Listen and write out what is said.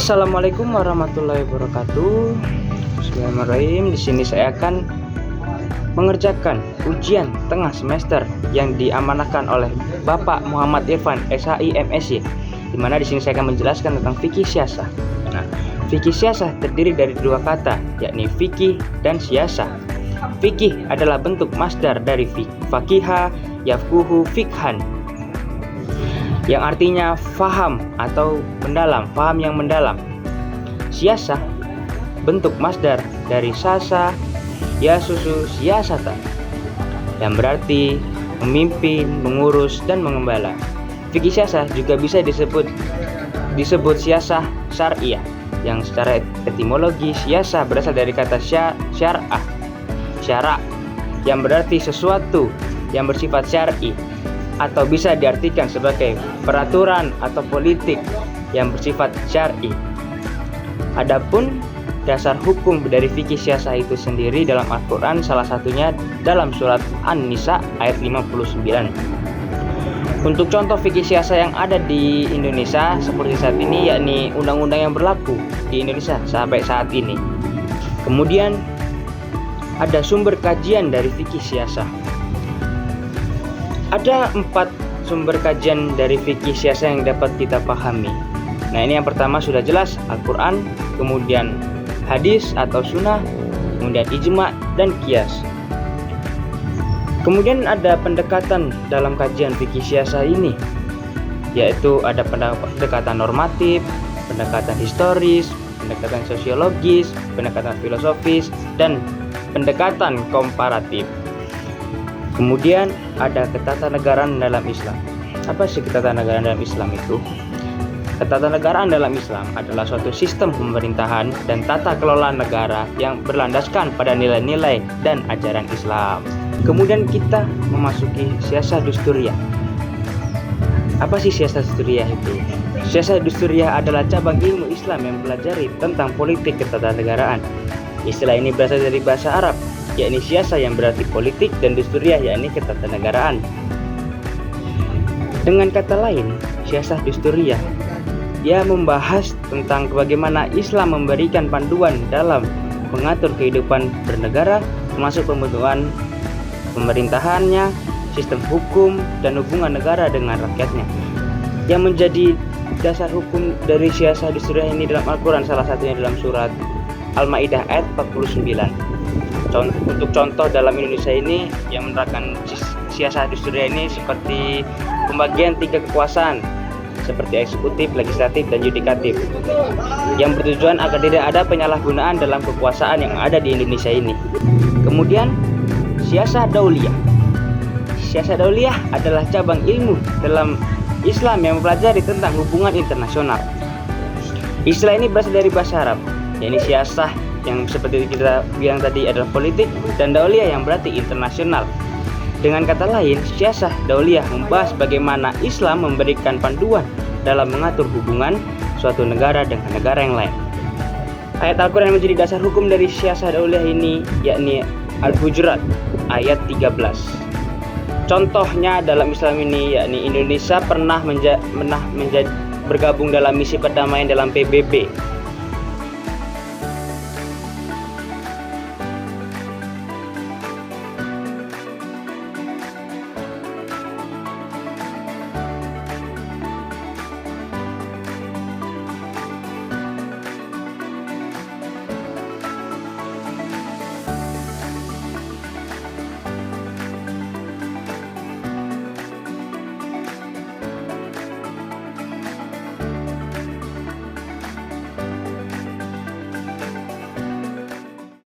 Assalamualaikum warahmatullahi wabarakatuh. Bismillahirrahmanirrahim. Di sini saya akan mengerjakan ujian tengah semester yang diamanahkan oleh Bapak Muhammad Irfan SHI MSy. Di mana di sini saya akan menjelaskan tentang fikih syasah. Nah, fikih syasah terdiri dari dua kata, yakni fikih dan syasah. Fikih adalah bentuk masdar dari fakiha, yafkuhu, fikhan, yang artinya faham atau mendalam, faham yang mendalam. Syasah bentuk masdar dari sasa, yasusu, siasata, yang berarti memimpin, mengurus, dan mengembala. Fikih syasah juga bisa disebut syasah syariah, yang secara etimologi syasah berasal dari kata syar'ah, syara', yang berarti sesuatu yang bersifat syar'i, atau bisa diartikan sebagai peraturan atau politik yang bersifat syar'i. Adapun dasar hukum dari fikih syasah itu sendiri dalam Al-Quran, salah satunya dalam surat An-Nisa ayat 59. Untuk contoh fikih syasah yang ada di Indonesia seperti saat ini, yakni undang-undang yang berlaku di Indonesia sampai saat ini. Kemudian ada sumber kajian dari fikih syasah. Ada 4 sumber kajian dari fikih syasah yang dapat kita pahami. Nah, ini yang pertama sudah jelas, Al-Quran, kemudian hadis atau sunnah, kemudian ijma dan qiyas. Kemudian ada pendekatan dalam kajian fikih syasah ini, yaitu ada pendekatan normatif, pendekatan historis, pendekatan sosiologis, pendekatan filosofis, dan pendekatan komparatif. Kemudian ada ketatanegaraan dalam Islam. Apa sih ketatanegaraan dalam Islam itu? Ketatanegaraan dalam Islam adalah suatu sistem pemerintahan dan tata kelola negara yang berlandaskan pada nilai-nilai dan ajaran Islam. Kemudian kita memasuki syasah dusturiyah. Apa sih syasah dusturiyah itu? Syasah dusturiyah adalah cabang ilmu Islam yang mempelajari tentang politik ketatanegaraan. Istilah ini berasal dari bahasa Arab, yakni syasah yang berarti politik, dan dusturiyah yakni ketatanegaraan. Dengan kata lain, syasah dusturiyah dia membahas tentang bagaimana Islam memberikan panduan dalam mengatur kehidupan bernegara, termasuk pembentukan pemerintahannya, sistem hukum, dan hubungan negara dengan rakyatnya. Yang menjadi dasar hukum dari syasah dusturiyah ini dalam Al-Quran, salah satunya dalam surat Al-Maidah ayat 49. Untuk contoh dalam Indonesia ini yang menerapkan syasah dusturiyah ini seperti pembagian 3 kekuasaan seperti eksekutif, legislatif, dan yudikatif, yang bertujuan agar tidak ada penyalahgunaan dalam kekuasaan yang ada di Indonesia ini. Kemudian syasah dauliyah. Syasah dauliyah adalah cabang ilmu dalam Islam yang mempelajari tentang hubungan internasional. Istilah ini berasal dari bahasa Arab, yakni syasah yang seperti kita bilang tadi adalah politik, dan dauliyah yang berarti internasional. Dengan kata lain, syasah dauliyah membahas bagaimana Islam memberikan panduan dalam mengatur hubungan suatu negara dengan negara yang lain. Ayat Al-Quran yang menjadi dasar hukum dari syasah dauliyah ini yakni Al-Hujurat ayat 13. Contohnya dalam Islam ini yakni Indonesia pernah bergabung dalam misi perdamaian dalam PBB.